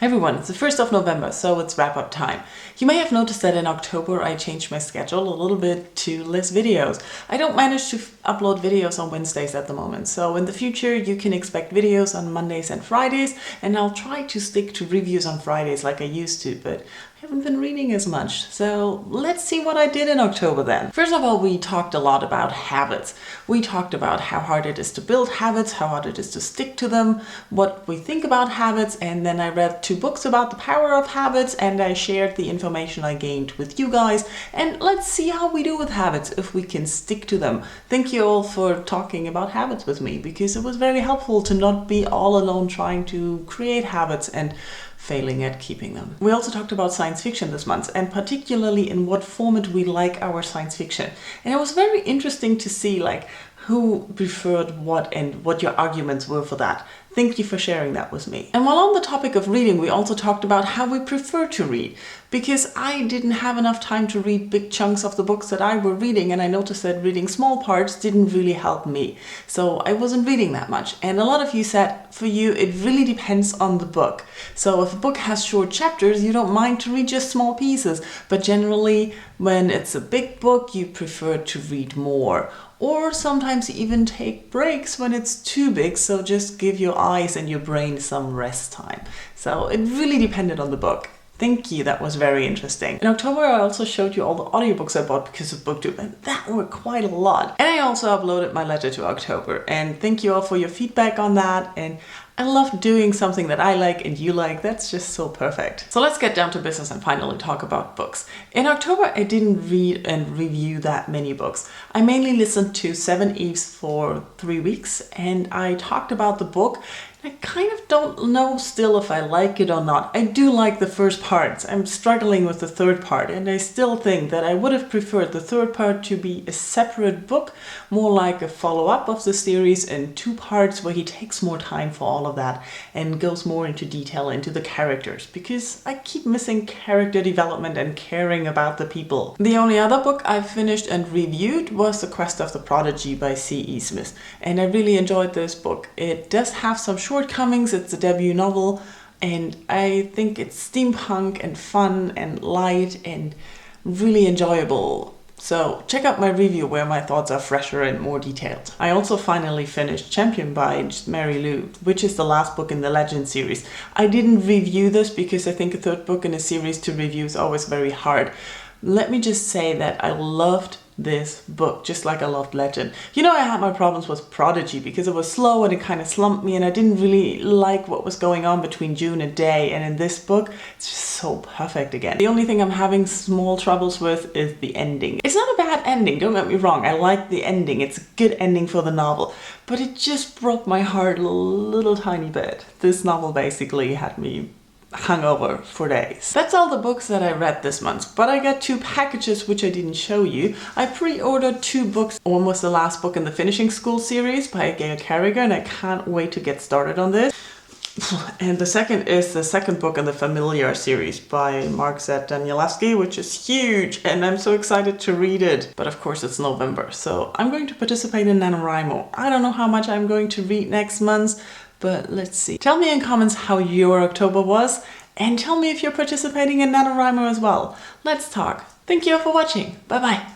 Everyone, it's the 1st of November, so it's wrap-up time. You may have noticed that in October I changed my schedule a little bit to less videos. I don't manage to upload videos on Wednesdays at the moment, so in the future you can expect videos on Mondays and Fridays, and I'll try to stick to reviews on Fridays like I used to, but I haven't been reading as much. So let's see what I did in October then. First of all, we talked a lot about habits. We talked about how hard it is to build habits, how hard it is to stick to them, what we think about habits, and then I read 2 books about the power of habits, and I shared the information I gained with you guys, and let's see how we do with habits, if we can stick to them. Thank you all for talking about habits with me, because it was very helpful to not be all alone trying to create habits and failing at keeping them. We also talked about science fiction this month, and particularly in what format we like our science fiction. And it was very interesting to see who preferred what and what your arguments were for that. Thank you for sharing that with me. And while on the topic of reading, we also talked about how we prefer to read, because I didn't have enough time to read big chunks of the books that I were reading, and I noticed that reading small parts didn't really help me. So I wasn't reading that much. And a lot of you said, for you, it really depends on the book. So if a book has short chapters, you don't mind to read just small pieces, but generally when it's a big book, you prefer to read more. Or sometimes even take breaks when it's too big, so just give your eyes and your brain some rest time. So it really depended on the book. Thank you, that was very interesting. In October I also showed you all the audiobooks I bought because of BookTube, and that were quite a lot. And I also uploaded my letter to October, and thank you all for your feedback on that. And I love doing something that I like and you like. That's just so perfect. So let's get down to business and finally talk about books. In October, I didn't read and review that many books. I mainly listened to Seven Eves for 3 weeks, and I talked about the book. I kind of don't know still if I like it or not. I do like the first parts. I'm struggling with the third part, and I still think that I would have preferred the third part to be a separate book, more like a follow-up of the series in 2 parts where he takes more time for all of that and goes more into detail into the characters, because I keep missing character development and caring about the people. The only other book I've finished and reviewed was The Quest of the Prodigy by C.E. Smith, and I really enjoyed this book. It does have some shortcomings. It's a debut novel, and I think it's steampunk and fun and light and really enjoyable. So check out my review where my thoughts are fresher and more detailed. I also finally finished Champion by Mary Lou, which is the last book in the Legend series. I didn't review this because I think a third book in a series to review is always very hard. Let me just say that I loved this book, just like I loved Legend. You know, I had my problems with Prodigy because it was slow and it kind of slumped me, and I didn't really like what was going on between June and Day, and in this book, it's just so perfect again. The only thing I'm having small troubles with is the ending. It's not a bad ending, don't get me wrong, I like the ending, it's a good ending for the novel, but it just broke my heart a little tiny bit. This novel basically had me hungover for days. That's all the books that I read this month, but I got 2 packages which I didn't show you. I pre-ordered 2 books. One was the last book in the Finishing School series by Gail Carriger, and I can't wait to get started on this. And the second is the second book in the Familiar series by Mark Z. Danielewski, which is huge, and I'm so excited to read it. But of course it's November, so I'm going to participate in NaNoWriMo. I don't know how much I'm going to read next month, but let's see. Tell me in comments how your October was, and tell me if you're participating in NaNoWriMo as well. Let's talk. Thank you all for watching. Bye bye.